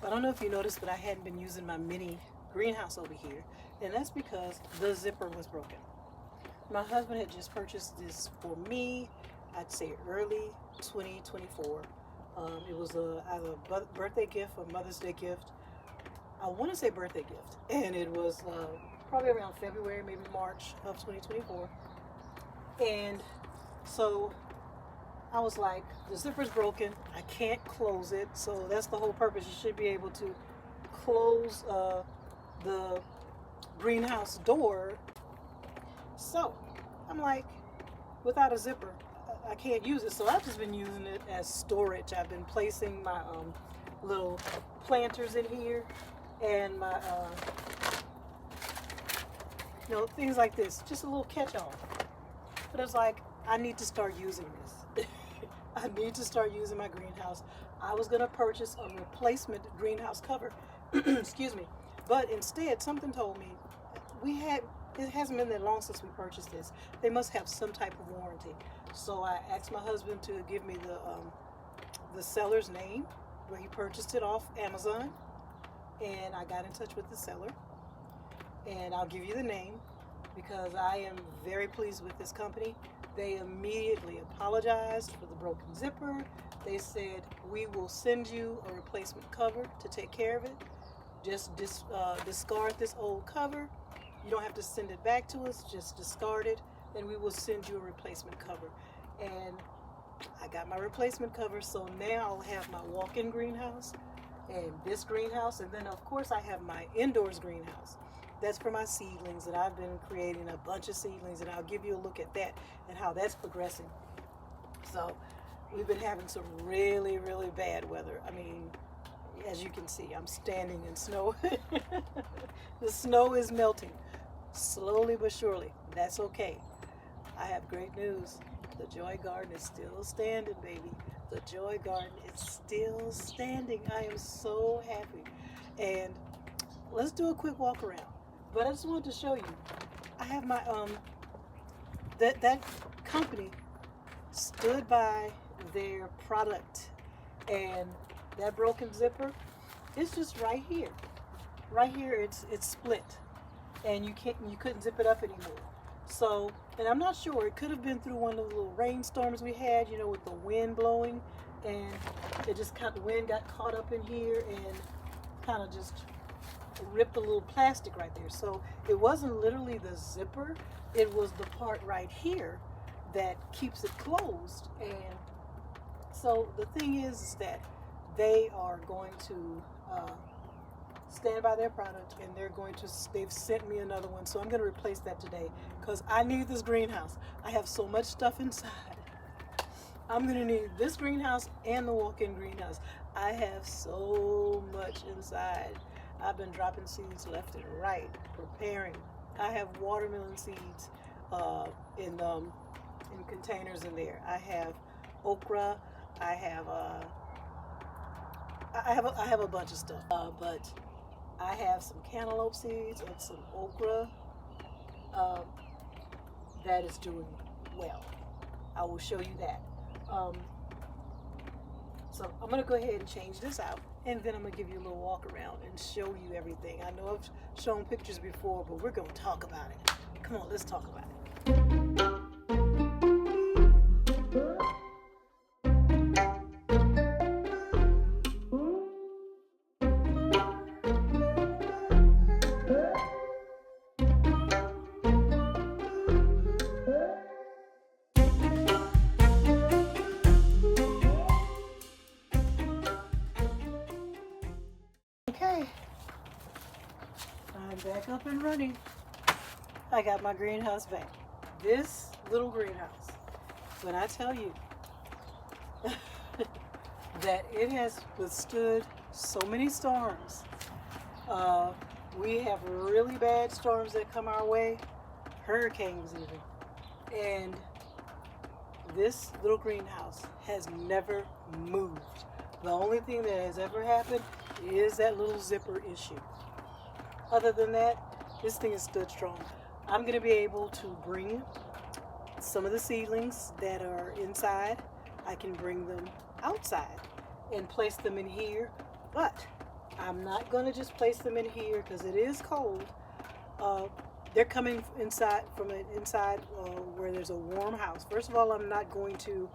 I don't know if you noticed, but I hadn't been using my mini greenhouse over here, and that's because the zipper was broken. My husband had just purchased this for me, I'd say early 2024. It was either a birthday gift or Mother's Day gift. I want to say birthday gift, and it was probably around February, maybe March of 2024. And so I was like, the zipper's broken. I can't close it. So that's the whole purpose. You should be able to close the greenhouse door. So I'm like, without a zipper, I can't use it. So I've just been using it as storage. I've been placing my little planters in here and my, things like this. Just a little catch-all. But it's like, I need to start using this. I need to start using my greenhouse. I was going to purchase a replacement greenhouse cover. Excuse me. But instead, something told me it hasn't been that long since we purchased this. They must have some type of warranty. So I asked my husband to give me the seller's name, where he purchased it off Amazon. And I got in touch with the seller. And I'll give you the name because I am very pleased with this company. They immediately apologized for the broken zipper. They said, we will send you a replacement cover to take care of it. Just discard this old cover. You don't have to send it back to us, just discard it, and we will send you a replacement cover. And I got my replacement cover, so now I'll have my walk-in greenhouse and this greenhouse, and then of course I have my indoors greenhouse. That's for my seedlings, and I've been creating a bunch of seedlings, and I'll give you a look at that and how that's progressing. So we've been having some really, really bad weather. I mean, as you can see, I'm standing in snow. The snow is melting, slowly but surely. That's okay. I have great news. The Joy Garden is still standing, baby. The Joy Garden is still standing. I am so happy. And let's do a quick walk around. But I just wanted to show you, I have my, that company stood by their product, and that broken zipper, it's just right here. Right here, it's split, and you couldn't zip it up anymore. So, and I'm not sure, it could have been through one of the little rainstorms we had, with the wind blowing, and the wind got caught up in here and kind of just ripped a little plastic right there. So it wasn't literally the zipper, it was the part right here that keeps it closed. And so the thing is that they are going to stand by their product, and they've sent me another one, so I'm going to replace that today because I need this greenhouse. I have so much stuff inside. I'm going to need this greenhouse and the walk-in greenhouse. I have so much inside. I've been dropping seeds left and right, preparing. I have watermelon seeds in containers in there. I have okra. I have a bunch of stuff. But I have some cantaloupe seeds and some okra that is doing well. I will show you that. So I'm going to go ahead and change this out, and then I'm going to give you a little walk around and show you everything. I know I've shown pictures before, but we're going to talk about it. Come on, let's talk about it. Okay, I'm back up and running. I got my greenhouse back. This little greenhouse, when I tell you that it has withstood so many storms, we have really bad storms that come our way, hurricanes even, and this little greenhouse has never moved. The only thing that has ever happened is that little zipper issue. Other than that, this thing has stood strong. I'm going to be able to bring some of the seedlings that are inside. I can bring them outside and place them in here, but I'm not going to just place them in here because it is cold. They're coming inside from an inside where there's a warm house. First of all, I'm not going to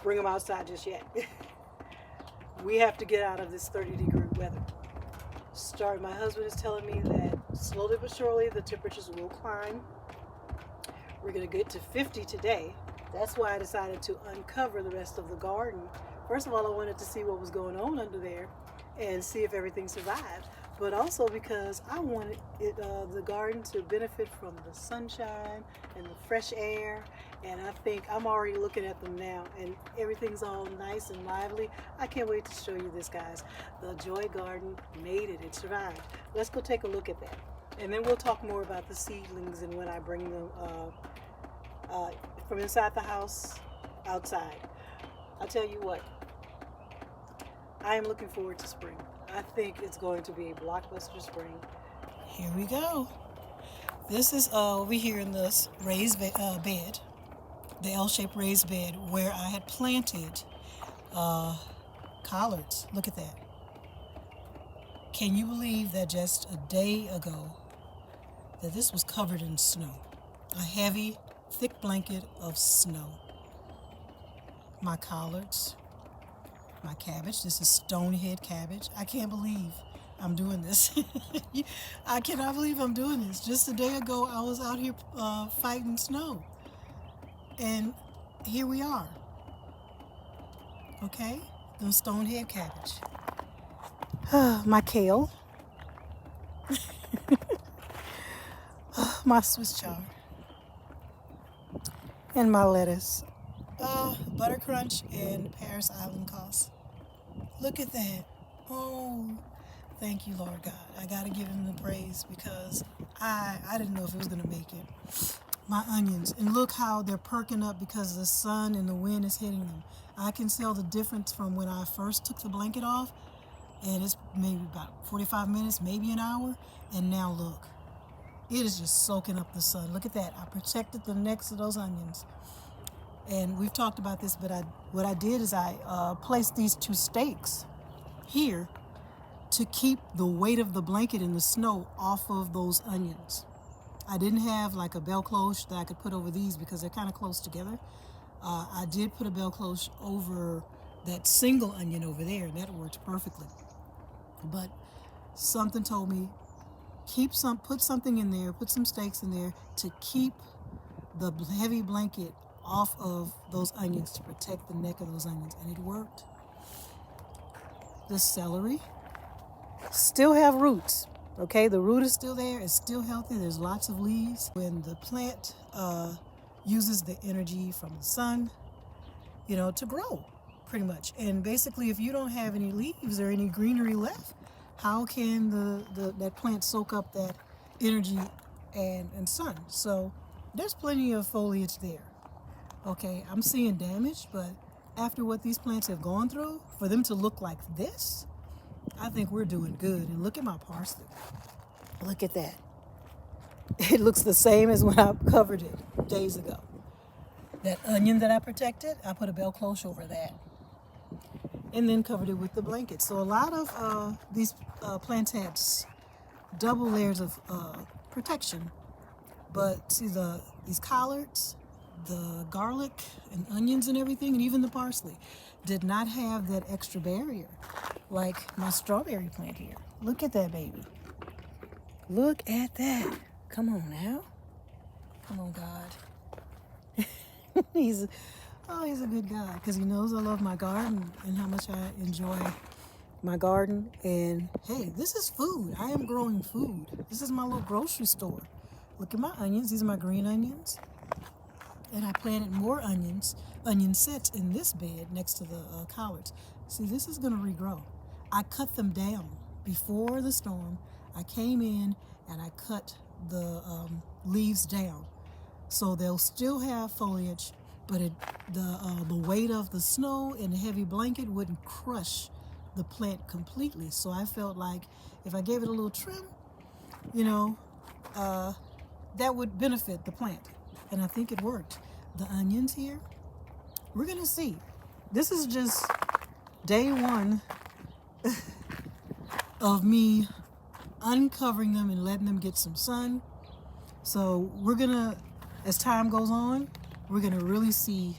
bring them outside just yet. We have to get out of this 30-degree weather. My husband is telling me that slowly but surely the temperatures will climb. We're going to get to 50 today. That's why I decided to uncover the rest of the garden. First of all, I wanted to see what was going on under there and see if everything survived. But also because I wanted the garden to benefit from the sunshine and the fresh air. And I think I'm already looking at them now and everything's all nice and lively. I can't wait to show you this, guys. The Joy Garden made it. It survived. Let's go take a look at that. And then we'll talk more about the seedlings and when I bring them from inside the house outside. I'll tell you what, I am looking forward to spring. I think it's going to be a blockbuster spring. Here we go. This is over here in this raised bed, the L-shaped raised bed where I had planted collards. Look at that. Can you believe that just a day ago that this was covered in snow? A heavy, thick blanket of snow. My collards, my cabbage. This is stonehead cabbage. I can't believe I'm doing this. I cannot believe I'm doing this. Just a day ago, I was out here fighting snow. And here we are. Okay? The stonehead cabbage. My kale. My Swiss chard. And my lettuce. Butter crunch and Paris Island Cost. Look at that. Oh, thank you, Lord God. I got to give him the praise because I didn't know if it was going to make it. My onions. And look how they're perking up because the sun and the wind is hitting them. I can tell the difference from when I first took the blanket off. And it's maybe about 45 minutes, maybe an hour. And now look. It is just soaking up the sun. Look at that. I protected the necks of those onions. And we've talked about this, but what I did is I placed these two stakes here to keep the weight of the blanket in the snow off of those onions. I didn't have like a bell cloche that I could put over these because they're kind of close together. I did put a bell cloche over that single onion over there, and that worked perfectly. But something told me, put something in there, put some stakes in there to keep the heavy blanket off of those onions to protect the neck of those onions, and it worked. The celery still have roots. Okay, the root is still there. It's still healthy. There's lots of leaves. When the plant uses the energy from the sun, to grow, pretty much. And basically, if you don't have any leaves or any greenery left, how can that plant soak up that energy and sun? So there's plenty of foliage there. Okay, I'm seeing damage, but after what these plants have gone through, for them to look like this, I think we're doing good. And look at my parsley. Look at that. It looks the same as when I covered it days ago. That onion that I protected, I put a bell cloche over that. And then covered it with the blanket. So a lot of these plants had double layers of protection. But see these collards, the garlic and onions and everything, and even the parsley, did not have that extra barrier like my strawberry plant here. Look at that baby. Look at that. Come on now. Come on, God. He's a good guy because he knows I love my garden and how much I enjoy my garden. And hey, this is food. I am growing food. This is my little grocery store. Look at my onions. These are my green onions. And I planted more onion sets in this bed next to the collards. See, this is going to regrow. I cut them down before the storm. I came in and I cut the leaves down. So they'll still have foliage, but the weight of the snow and the heavy blanket wouldn't crush the plant completely. So I felt like if I gave it a little trim, that would benefit the plant. And I think it worked. The onions here, we're going to see. This is just day one of me uncovering them and letting them get some sun. So we're gonna, as time goes on, we're gonna really see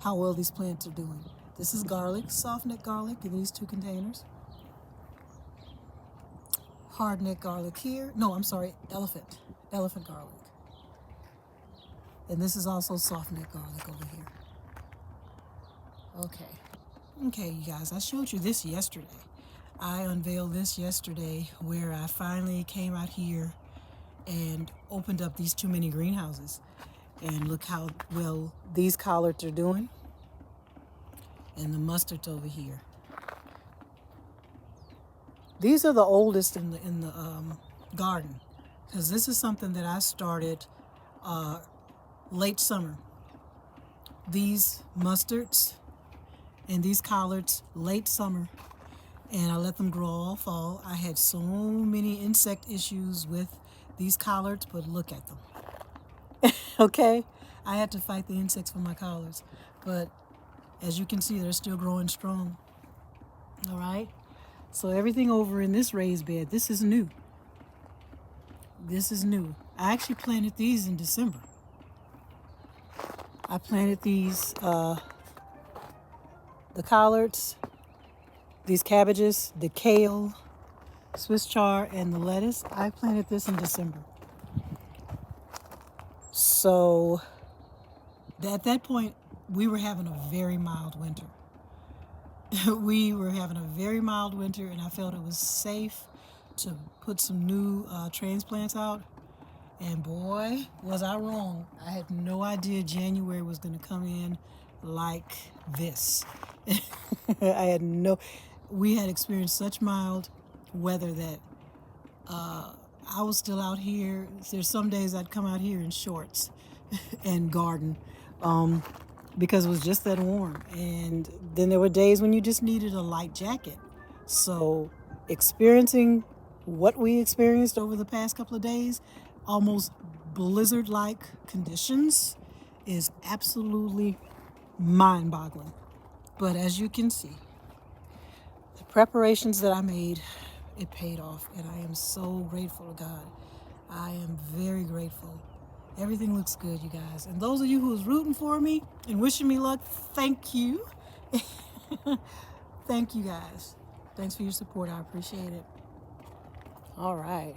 how well these plants are doing. This is garlic, soft neck garlic in these 2 containers. Hard neck garlic here. No, I'm sorry, elephant garlic. And this is also soft neck garlic over here. Okay, you guys, I showed you this yesterday. I unveiled this yesterday where I finally came out here and opened up these 2 mini greenhouses. And look how well these collards are doing. And the mustards over here. These are the oldest in the garden, because this is something that I started late summer. These mustards and these collards late summer, and I let them grow all fall. I had so many insect issues with these collards, but look at them. Okay, I had to fight the insects for my collards, but as you can see, they're still growing strong. All right, so everything over in this raised bed, this is new. This is new. I actually planted these in December. I planted these, the collards, these cabbages, the kale, Swiss chard, and the lettuce. I planted this in December. So at that point, we were having a very mild winter. We were having a very mild winter, and I felt it was safe to put some new transplants out. And boy, was I wrong. I had no idea January was going to come in like this. We had experienced such mild weather that I was still out here. There's some days I'd come out here in shorts and garden because it was just that warm. And then there were days when you just needed a light jacket. So experiencing what we experienced over the past couple of days, almost blizzard-like conditions, is absolutely mind-boggling. But as you can see, the preparations that I made, it paid off, and I am so grateful to God. I am very grateful. Everything looks good, you guys. And those of you who was rooting for me and wishing me luck, thank you. Thank you, guys. Thanks for your support. I appreciate it. All right.